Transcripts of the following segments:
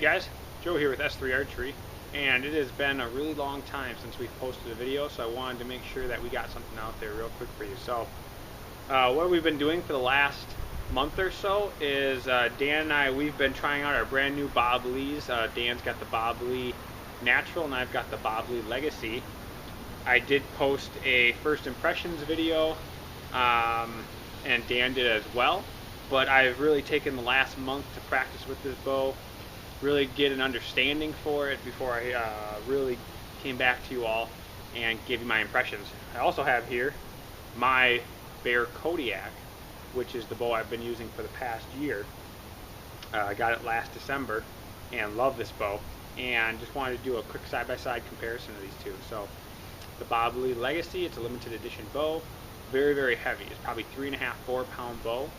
guys, Joe here with S3 Archery, and it has been a really long time since we've posted a video, so I wanted to make sure that we got something out there real quick for you. So what we've been doing for the last month or so is Dan and I, we've been trying out our brand new Bob Lees. Dan's got the Bob Lee Natural and I've got the Bob Lee Legacy. I did post a first impressions video, and Dan did as well, but I've really taken the last month to practice with this bow, really get an understanding for it before I really came back to you all and give you my impressions. I also have here my Bear Kodiak, which is the bow I've been using for the past year. I got it last December and love this bow, and just wanted to do a quick side-by-side comparison of these two. So the Bob Lee Legacy, it's a limited edition bow, very, very heavy. It's probably 3.5, 4 pound bow.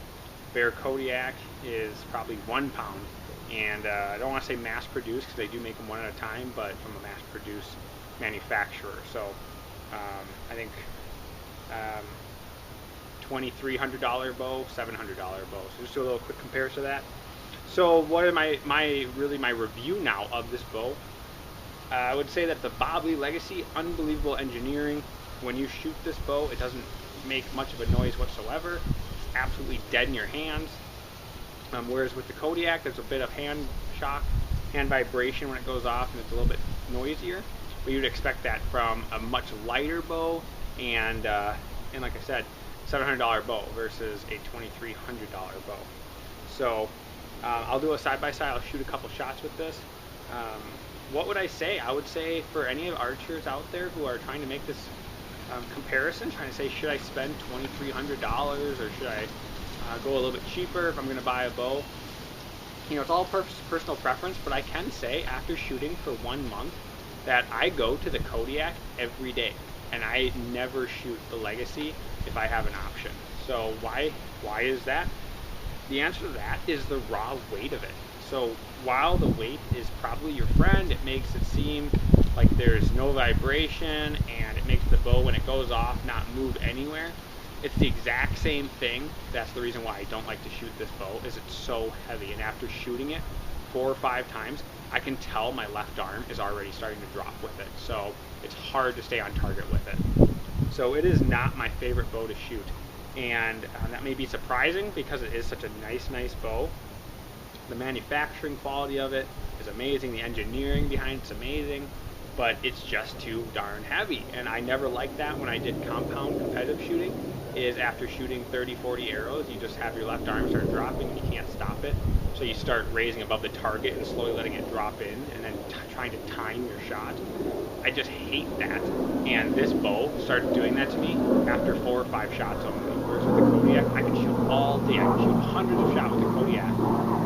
Bear Kodiak is probably 1 pound. And I don't want to say mass produced because they do make them one at a time, but from a mass produced manufacturer. So I think $2,300 bow, $700 bow. So just do a little quick comparison of that. So what are my review now of this bow? I would say that the Bob Lee Legacy, unbelievable engineering. When you shoot this bow, it doesn't make much of a noise whatsoever. It's absolutely dead in your hands. Whereas with the Kodiak, there's a bit of hand shock, hand vibration when it goes off, and it's a little bit noisier. But you'd expect that from a much lighter bow, and like I said, $700 bow versus a $2,300 bow. So I'll do a side-by-side. I'll shoot a couple shots with this. What would I say? I would say for any of archers out there who are trying to make this comparison, trying to say, should I spend $2,300 or should I go a little bit cheaper if I'm going to buy a bow? You know, it's all personal preference, but I can say after shooting for 1 month that I go to the Kodiak every day, and I never shoot the Legacy if I have an option. So why is that? The answer to that is the raw weight of it. So while the weight is probably your friend, it makes it seem like there's no vibration, and it makes the bow, when it goes off, not move anywhere. It's the exact same thing. That's the reason why I don't like to shoot this bow, is it's so heavy. And after shooting it 4 or 5 times, I can tell my left arm is already starting to drop with it. So it's hard to stay on target with it. So it is not my favorite bow to shoot. And that may be surprising because it is such a nice bow. The manufacturing quality of it is amazing. The engineering behind it's amazing. But it's just too darn heavy, and I never liked that when I did compound competitive shooting, is after shooting 30, 40 arrows, you just have your left arm start dropping and you can't stop it. So you start raising above the target and slowly letting it drop in, and then trying to time your shot. I just hate that, and this bow started doing that to me after 4 or 5 shots only. Whereas with the Kodiak, I can shoot all day. I can shoot hundreds of shots with the Kodiak,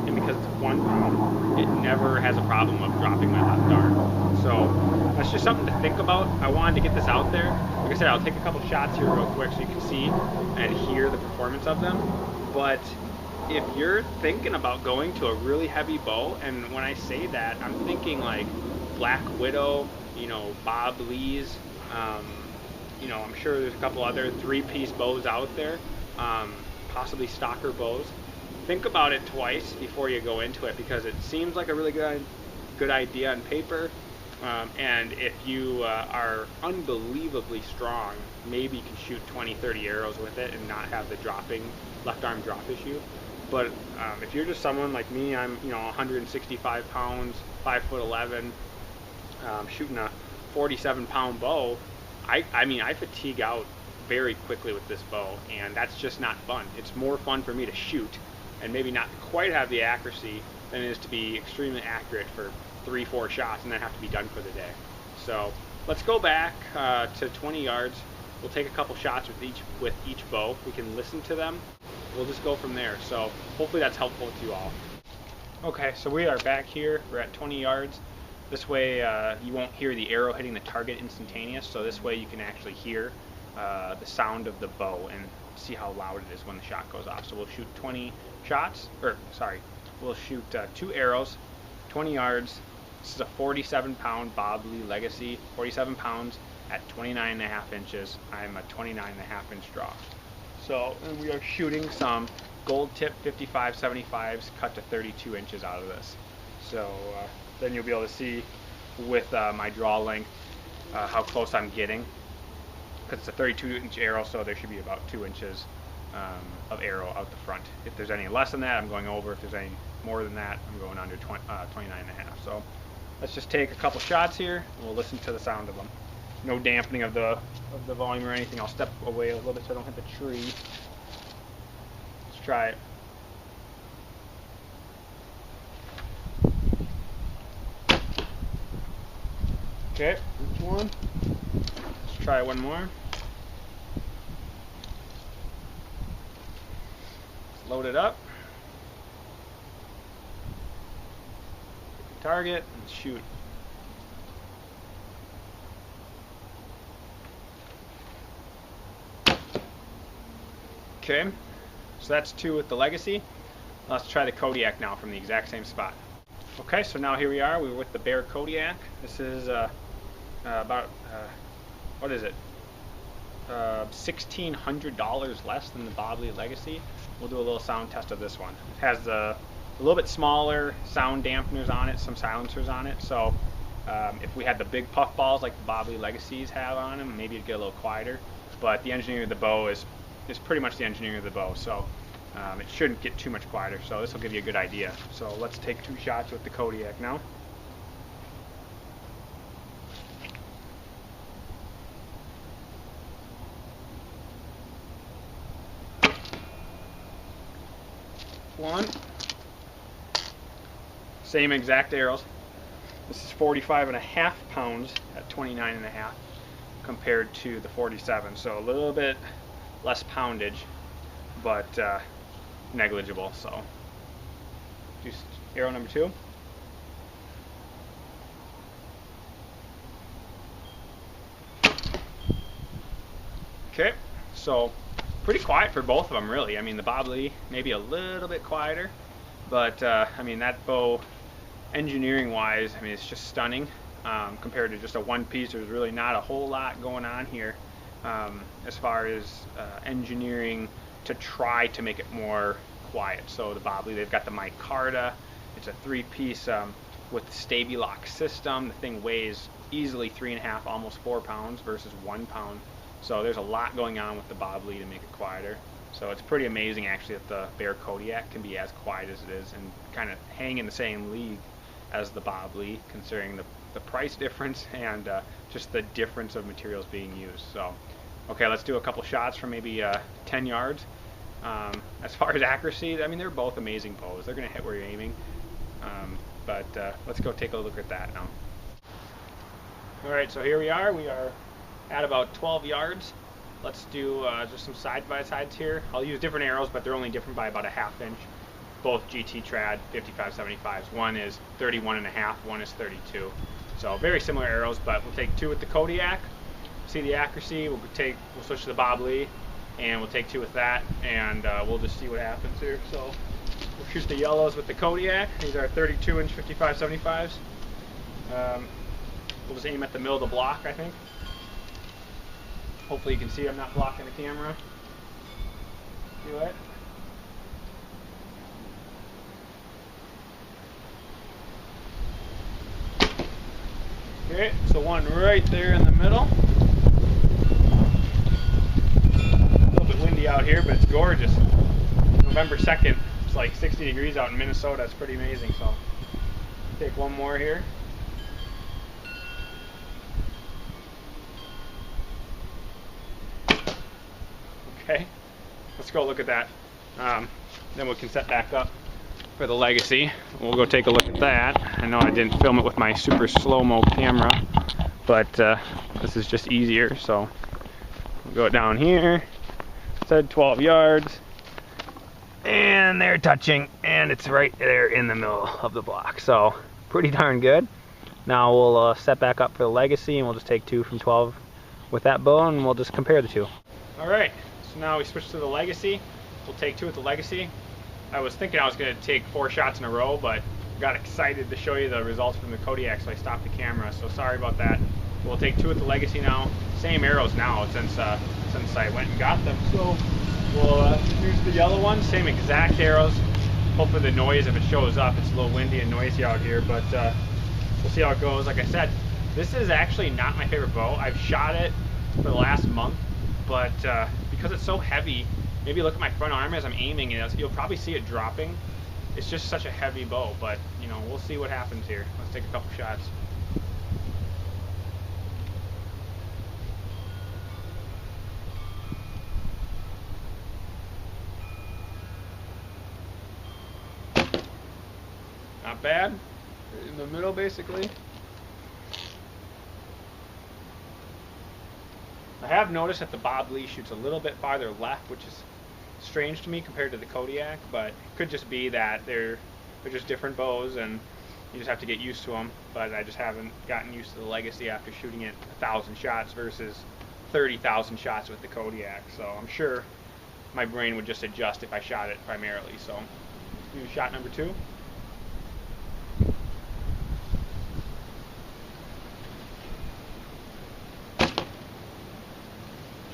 and because it's 1 pound, it never has a problem of dropping my left arm. So that's just something to think about. I wanted to get this out there. Like I said, I'll take a couple shots here real quick so you can see and hear the performance of them. But if you're thinking about going to a really heavy bow, and when I say that, I'm thinking like Black Widow, you know, Bob Lees, you know, I'm sure there's a couple other 3-piece bows out there, possibly stalker bows. Think about it twice before you go into it, because it seems like a really good idea on paper. And if you are unbelievably strong, maybe you can shoot 20, 30 arrows with it and not have the left arm drop issue. But if you're just someone like me, I'm 165 pounds, 5'11", shooting a 47-pound bow. I mean, I fatigue out very quickly with this bow, and that's just not fun. It's more fun for me to shoot and maybe not quite have the accuracy than it is to be extremely accurate for 3, 4 shots and then have to be done for the day. So let's go back to 20 yards. We'll take a couple shots with each bow. We can listen to them. We'll just go from there. So hopefully that's helpful to you all. Okay, so we are back here. We're at 20 yards. This way you won't hear the arrow hitting the target instantaneous. So this way you can actually hear the sound of the bow and see how loud it is when the shot goes off. So we'll shoot 20 shots, we'll shoot 2 arrows, 20 yards. This is a 47-pound Bob Lee Legacy, 47 pounds at 29.5 inches. I'm a 29.5-inch draw. So, and we are shooting some gold tip 55-75s cut to 32 inches out of this. So then you'll be able to see with my draw length how close I'm getting, because it's a 32-inch arrow, so there should be about 2 inches of arrow out the front. If there's any less than that, I'm going over. If there's any more than that, I'm going under 29.5. So let's just take a couple shots here, and we'll listen to the sound of them. No dampening of the volume or anything. I'll step away a little bit so I don't hit the tree. Let's try it. Okay, that's one. Let's try one more. Let's load it up. Pick the target and shoot. Okay, so that's 2 with the Legacy. Let's try the Kodiak now from the exact same spot. Okay, so now here we are. We're with the Bear Kodiak. This is about, what is it? $1,600 less than the Bobley Legacy. We'll do a little sound test of this one. It has a little bit smaller sound dampeners on it, some silencers on it. So if we had the big puff balls like the Bobley Legacies have on them, maybe it'd get a little quieter. But the engineering of the bow is pretty much the engineering of the bow, so it shouldn't get too much quieter. So this will give you a good idea. So let's take 2 shots with the Kodiak now. One. Same exact arrows. This is 45.5 pounds at 29.5 compared to the 47. So a little bit less poundage, but negligible. So just arrow number 2. Okay, so pretty quiet for both of them, really. I mean, the Bobley maybe a little bit quieter, but I mean, that bow, engineering wise, I mean, it's just stunning. Compared to just a one piece, there's really not a whole lot going on here as far as engineering to try to make it more quiet. So the Bobley, they've got the micarta. It's a 3-piece with the Stabi-Lock system. The thing weighs easily 3.5, almost 4 pounds versus 1 pound. So there's a lot going on with the Bobley to make it quieter. So it's pretty amazing actually that the Bear Kodiak can be as quiet as it is and kind of hang in the same league as the Bobley, considering the price difference and just the difference of materials being used. So okay, let's do a couple shots from maybe 10 yards. As far as accuracy, I mean, they're both amazing bows. They're going to hit where you're aiming. But let's go take a look at that now. Alright, so here we are. We are at about 12 yards. Let's do just some side-by-sides here. I'll use different arrows, but they're only different by about a ½ inch. Both GT Trad 5575s. One is 31.5, one is 32. So very similar arrows, but we'll take 2 with the Kodiak. See the accuracy. We'll switch to the Bobley, and we'll take 2 with that, and we'll just see what happens here. So we'll shoot the yellows with the Kodiak. These are 32-inch 5575s. We'll just aim at the middle of the block, I think. Hopefully you can see I'm not blocking the camera. Do it. Okay, so one right there in the middle. A little bit windy out here, but it's gorgeous. November 2nd, it's like 60 degrees out in Minnesota. It's pretty amazing. So take one more here. Okay, let's go look at that. Then we can set back up for the Legacy. We'll go take a look at that. I know I didn't film it with my super slow-mo camera, but this is just easier. So we'll go down here. Said 12 yards, and they're touching, and it's right there in the middle of the block. So pretty darn good. Now we'll set back up for the Legacy, and we'll just take 2 from 12 with that bow, and we'll just compare the 2. All right. So now we switch to the Legacy. We'll take 2 with the Legacy. I was thinking I was going to take 4 shots in a row, but got excited to show you the results from the Kodiak, so I stopped the camera. So sorry about that. We'll take 2 with the Legacy now. Same arrows now since I went and got them. So we'll use the yellow one. Same exact arrows. hopefully the noise, if it shows up, it's a little windy and noisy out here, but we'll see how it goes. Like I said, this is actually not my favorite bow. I've shot it for the last month, but because it's so heavy, maybe look at my front arm as I'm aiming, and you'll probably see it dropping. It's just such a heavy bow, but you know, we'll see what happens here. Let's take a couple shots. Not bad. In the middle, basically. I have noticed that the Bob Lee shoots a little bit farther left, which is strange to me compared to the Kodiak, but it could just be that they're just different bows and you just have to get used to them. But I just haven't gotten used to the Legacy after shooting it 1,000 shots versus 30,000 shots with the Kodiak. So I'm sure my brain would just adjust if I shot it primarily. So let's do shot number 2.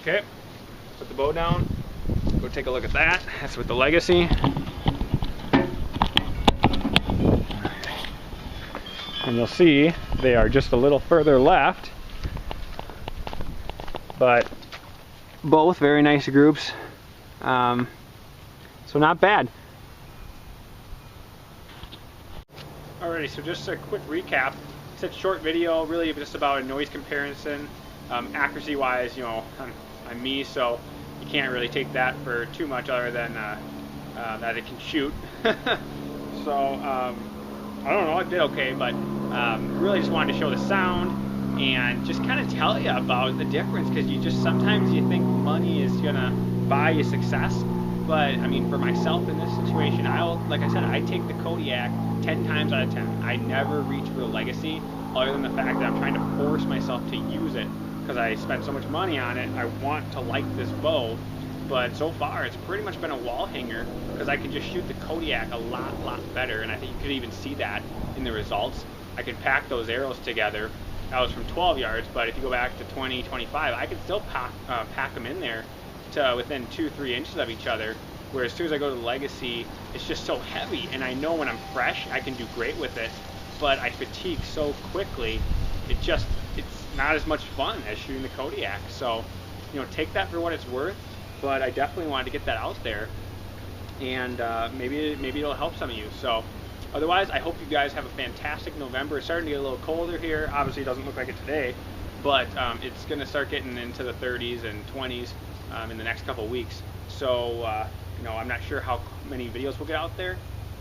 Okay, put the bow down, go take a look at that. That's with the Legacy. And you'll see they are just a little further left, but both very nice groups. So not bad. Alrighty, so just a quick recap. It's a short video, really just about a noise comparison. Accuracy wise, you know, I'm me, so you can't really take that for too much other than that it can shoot. So I don't know, it did okay, but really just wanted to show the sound and just kind of tell you about the difference, because you just sometimes you think money is gonna buy you success, but I mean, for myself in this situation, like I said, I take the Kodiak 10 times out of 10. I never reach for the Legacy, other than the fact that I'm trying to force myself to use it because I spent so much money on it. I want to like this bow, but so far it's pretty much been a wall hanger because I can just shoot the Kodiak a lot better, and I think you could even see that in the results. I can pack those arrows together. That was from 12 yards, but if you go back to 20, 25, I can still pack them in there to within 2-3 inches of each other, where as soon as I go to the Legacy, it's just so heavy, and I know when I'm fresh I can do great with it, but I fatigue so quickly, it's not as much fun as shooting the Kodiak. So, you know, take that for what it's worth, but I definitely wanted to get that out there, and maybe it'll help some of you. So otherwise, I hope you guys have a fantastic November. It's starting to get a little colder here. Obviously it doesn't look like it today, but it's going to start getting into the 30s and 20s in the next couple weeks. So you know, I'm not sure how many videos we'll get out there,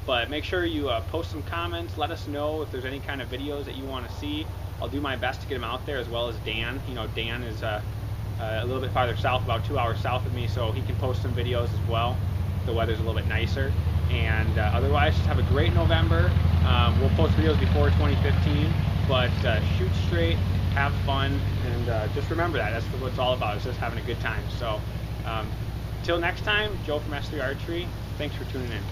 but make sure you post some comments. Let us know if there's any kind of videos that you want to see. I'll do my best to get them out there, as well as Dan. You know, Dan is a little bit farther south, about 2 hours south of me, so he can post some videos as well. The weather's a little bit nicer. And otherwise, just have a great November. We'll post videos before 2015, but shoot straight, have fun, and just remember that. That's what it's all about, is just having a good time. So until next time, Joe from S3 Archery, thanks for tuning in.